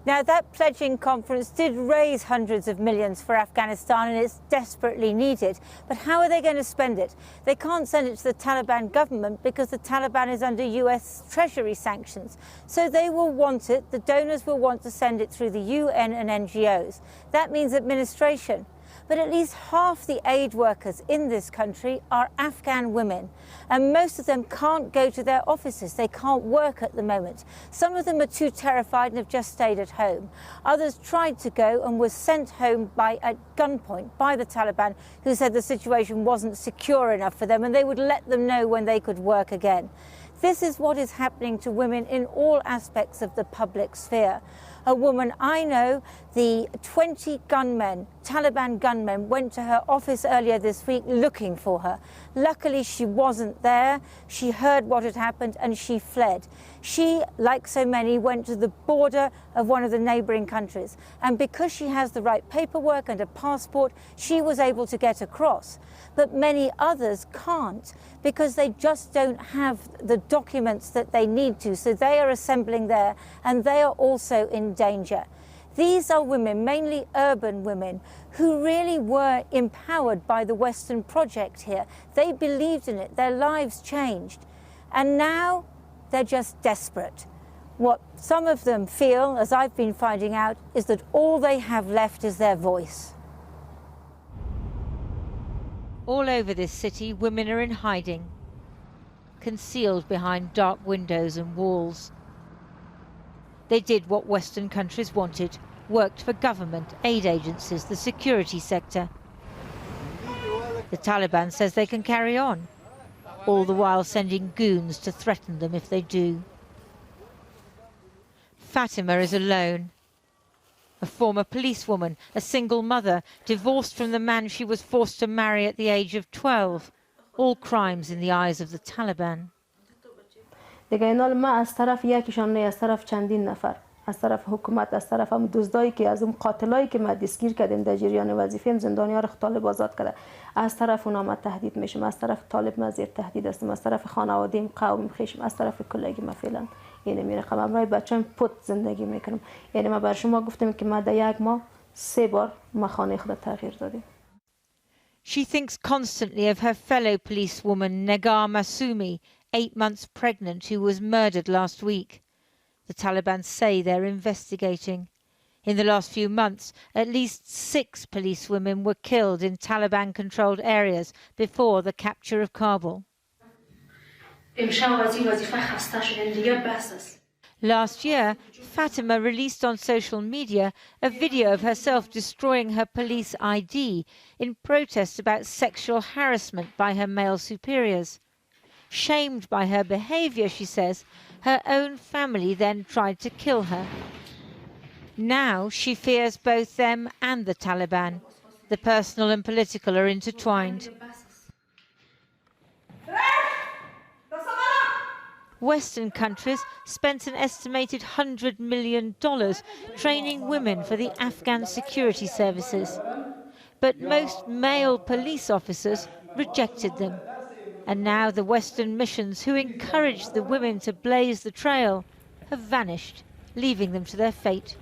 Now, that pledging conference did raise hundreds of millions for Afghanistan, and it's desperately needed. But how are they going to spend it? They can't send it to the Taliban government because the Taliban is under US Treasury sanctions. So they will want it, the donors will want to send it through the UN and NGOs. That means administration. But at least half the aid workers in this country are Afghan women, and most of them can't go to their offices. They can't work at the moment. Some of them are too terrified and have just stayed at home. Others tried to go and were sent home at gunpoint by the Taliban, who said the situation wasn't secure enough for them and they would let them know when they could work again. This is what is happening to women in all aspects of the public sphere. A woman I know, the 20 gunmen, Taliban gunmen, went to her office earlier this week looking for her. Luckily, she wasn't there. She heard what had happened and she fled. She, like so many, went to the border of one of the neighbouring countries. And because she has the right paperwork and a passport, she was able to get across. But many others can't because they just don't have the documents that they need to. So they are assembling there and they are also in danger. These are women, mainly urban women, who really were empowered by the Western project here. They believed in it. Their lives changed. And now they're just desperate. What some of them feel, as I've been finding out, is that all they have left is their voice. All over this city, women are in hiding, concealed behind dark windows and walls. They did what Western countries wanted, worked for government, aid agencies, the security sector. The Taliban says they can carry on, all the while sending goons to threaten them if they do. Fatima is alone. A former policewoman, a single mother, divorced from the man she was forced to marry at the age of 12. All crimes in the eyes of the Taliban. دیگه اینا ما از طرف یکیشان نه، از طرف چندین نفر، از طرف حکومت، از طرف هم دزدایی که از اون قاتلایی که ما دستگیر کردیم در جریان وظیفه زندانی‌ها رو طالب آزاد کرده، از طرف اونا ما تهدید میشیم، از طرف طالب ما زیر تهدید هستیم، از طرف خانواده‌ام، قوم خویشم، از طرف کلگی ما فعلا یعنی میرقم امروز بچه‌م پوت زندگی میکنم. یعنی ما بر شما گفتم که ما در یک ماه 3 بار ما خانه خود تغییر دادیم. She thinks constantly of her fellow policewoman Negar Masumi, 8 months pregnant, who was murdered last week. The Taliban say they're investigating. In the last few months, at least 6 policewomen were killed in Taliban-controlled areas before the capture of Kabul. Last year, Fatima released on social media a video of herself destroying her police ID in protest about sexual harassment by her male superiors. Shamed by her behaviour, she says, her own family then tried to kill her. Now she fears both them and the Taliban. The personal and political are intertwined. Western countries spent an estimated $100 million training women for the Afghan security services. But most male police officers rejected them. And now the Western missions who encouraged the women to blaze the trail have vanished, leaving them to their fate.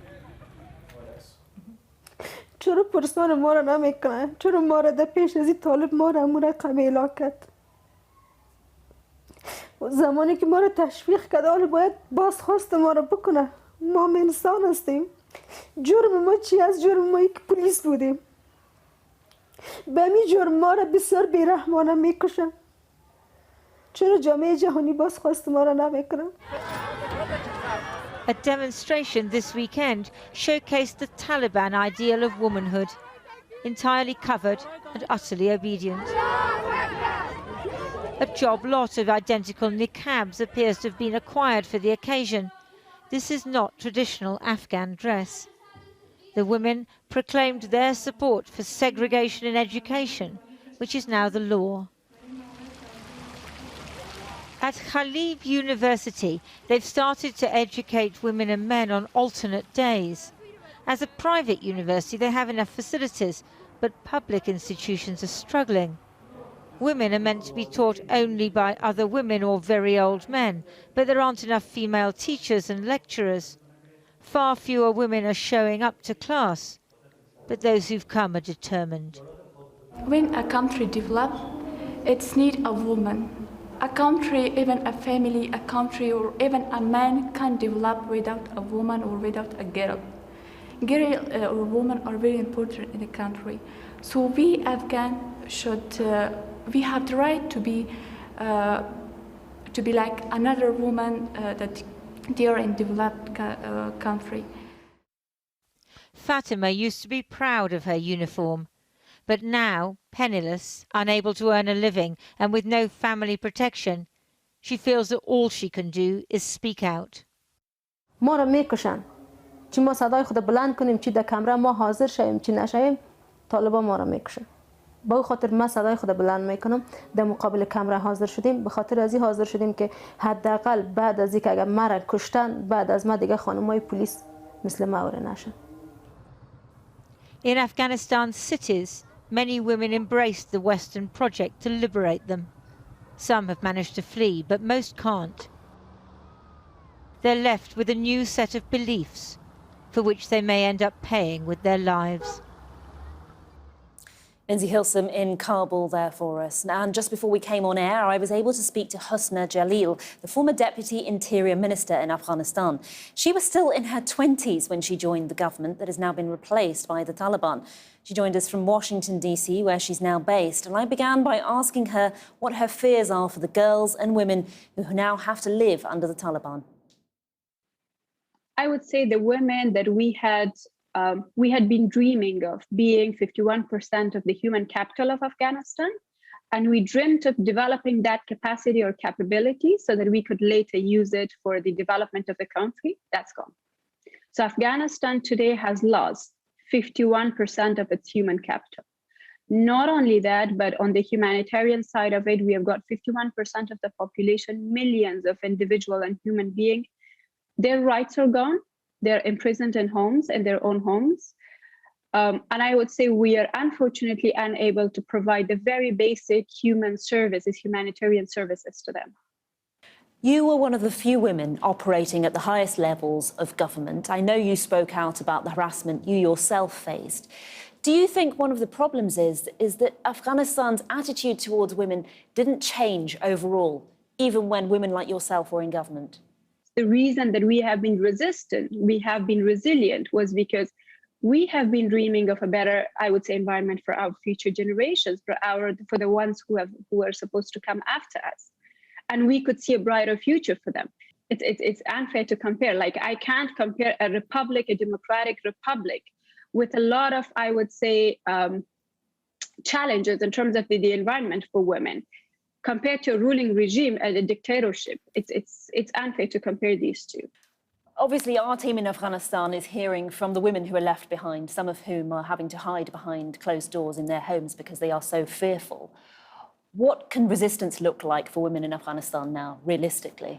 چرا پرسان ما را نمیکنه؟ چرا ما را در پیش از طالب ما را مرقم اعلام کرد؟ زمانی که ما را تشویق کرد حالا باید بازخواست ما را بکنه. ما هم انسان هستیم. جرم ما چی از جرم ما که پلیس بودیم؟ به همین جرم ما را بسیار بیرحمانه میکشن. چرا جامعه جهانی بازخواست ما را نمیکنه؟ A demonstration this weekend showcased the Taliban ideal of womanhood, entirely covered and utterly obedient. A job lot of identical niqabs appears to have been acquired for the occasion. This is not traditional Afghan dress. The women proclaimed their support for segregation in education, which is now the law. At Khalid University, they've started to educate women and men on alternate days. As a private university, they have enough facilities, but public institutions are struggling. Women are meant to be taught only by other women or very old men, but there aren't enough female teachers and lecturers. Far fewer women are showing up to class, but those who've come are determined. When a country develops, it needs a woman. A country, even a family, a country, or even a man can't develop without a woman or without a girl. Girl or woman are very important in the country. So we Afghan we have the right to be like another woman that they are in developed country. Fatima used to be proud of her uniform, but now, penniless, unable to earn a living and with no family protection, she feels that all she can do is speak out. ما را میکشن. چی ما صدای خود بلند کنیم، چی در کمره ما حاضر شویم، چی نشویم، طالبان ما را میکشن. با خاطر ما صدای خود بلند میکنم، در مقابل کمره حاضر شدیم، به خاطر ازی حاضر شدیم که حداقل بعد از اینکه اگر مرا کشتن، بعد از ما دیگه خانمای پلیس مثل ما اور نشن. In Afghanistan's cities, many women embraced the Western project to liberate them. Some have managed to flee, but most can't. They're left with a new set of beliefs, for which they may end up paying with their lives. Lindsay Hilsum in Kabul there for us. And just before we came on air, I was able to speak to Husna Jalil, the former Deputy Interior Minister in Afghanistan. She was still in her 20s when she joined the government that has now been replaced by the Taliban. She joined us from Washington, D.C., where she's now based. And I began by asking her what her fears are for the girls and women who now have to live under the Taliban. I would say the women that we had been dreaming of being 51% of the human capital of Afghanistan, and we dreamt of developing that capacity or capability so that we could later use it for the development of the country. That's gone. So Afghanistan today has lost 51% of its human capital. Not only that, but on the humanitarian side of it, we have got 51% of the population, millions of individual and human beings. Their rights are gone. They're imprisoned in homes, in their own homes. And I would say we are unfortunately unable to provide the very basic human services, humanitarian services to them. You were one of the few women operating at the highest levels of government. I know you spoke out about the harassment you yourself faced. Do you think one of the problems is that Afghanistan's attitude towards women didn't change overall, even when women like yourself were in government? The reason that we have been resistant, we have been resilient, was because we have been dreaming of a better, I would say, environment for our future generations, for the ones who are supposed to come after us. And we could see a brighter future for them. It's unfair to compare. Like, I can't compare a republic, a democratic republic, with a lot of, I would say, challenges in terms of the environment for women, compared to a ruling regime and a dictatorship. It's unfair to compare these two. Obviously, our team in Afghanistan is hearing from the women who are left behind, some of whom are having to hide behind closed doors in their homes because they are so fearful. What can resistance look like for women in Afghanistan now, realistically?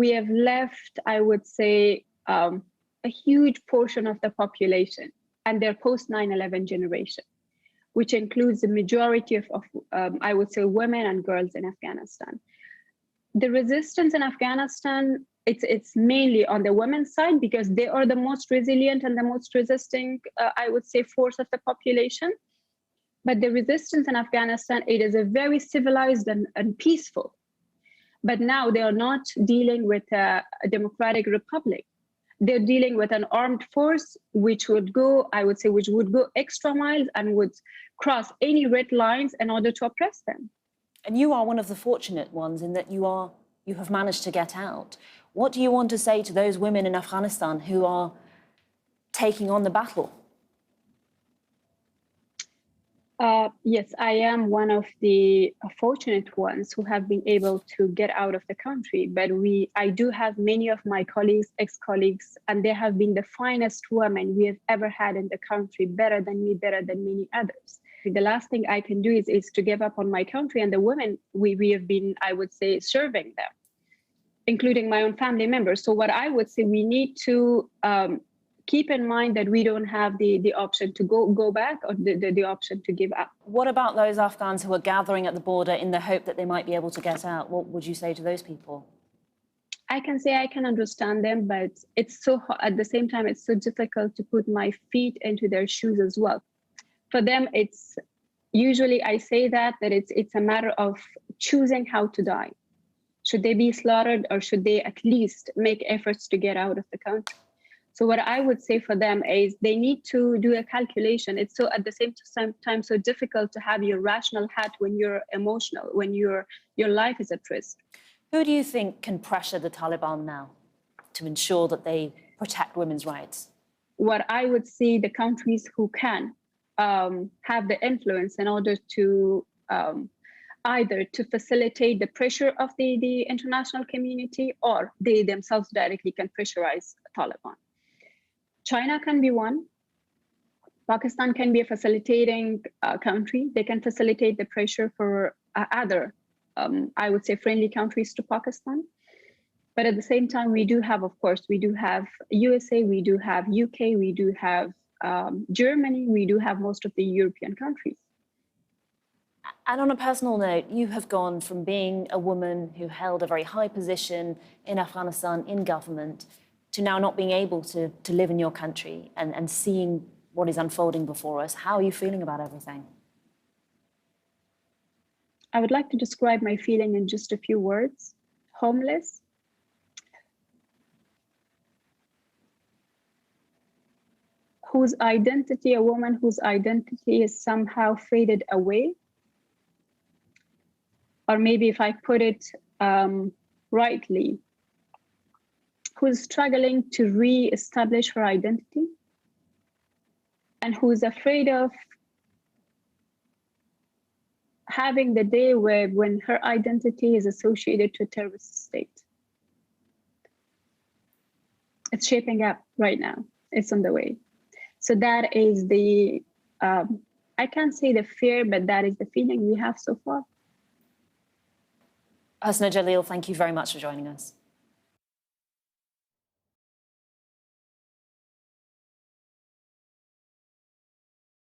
We have left, I would say, a huge portion of the population and their post 9/11 generation, which includes the majority of I would say, women and girls in Afghanistan. The resistance in Afghanistan, it's mainly on the women's side because they are the most resilient and the most resisting, I would say, force of the population. But the resistance in Afghanistan, it is a very civilized and peaceful. But now they are not dealing with a democratic republic. They're dealing with an armed force which would go, I would say, which would go extra miles and would cross any red lines in order to oppress them. And you are one of the fortunate ones in that you have managed to get out. What do you want to say to those women in Afghanistan who are taking on the battle? Yes, I am one of the fortunate ones who have been able to get out of the country. But I do have many of my colleagues, ex-colleagues, and they have been the finest women we have ever had in the country, better than me, better than many others. The last thing I can do is to give up on my country and the women we have been, I would say, serving them, including my own family members. So what I would say, we need to keep in mind that we don't have the option to go back or the option to give up. What about those Afghans who are gathering at the border in the hope that they might be able to get out? What would you say to those people? I can say I can understand them, but it's so at the same time, it's so difficult to put my feet into their shoes as well. For them, it's usually I say that it's a matter of choosing how to die. Should they be slaughtered, or should they at least make efforts to get out of the country? So what I would say for them is they need to do a calculation. It's so at the same time so difficult to have your rational hat when you're emotional, when your life is at risk. Who do you think can pressure the Taliban now to ensure that they protect women's rights? What I would say, the countries who can have the influence in order to either to facilitate the pressure of the international community, or they themselves directly can pressurize Taliban. China can be one. Pakistan can be a facilitating country. They can facilitate the pressure for other, I would say, friendly countries to Pakistan. But at the same time, we do have, of course, we do have USA, we do have UK, we do have Germany, we do have most of the European countries. And on a personal note, you have gone from being a woman who held a very high position in Afghanistan, in government, to now not being able to live in your country and seeing what is unfolding before us. How are you feeling about everything? I would like to describe my feeling in just a few words. Homeless. Whose identity, a woman whose identity is somehow faded away. Or maybe if I put it rightly, who's struggling to re-establish her identity, and who's afraid of having the day when her identity is associated to a terrorist state. It's shaping up right now. It's on the way. So that is the, I can't say the fear, but that is the feeling we have so far. Husna Jalil, thank you very much for joining us.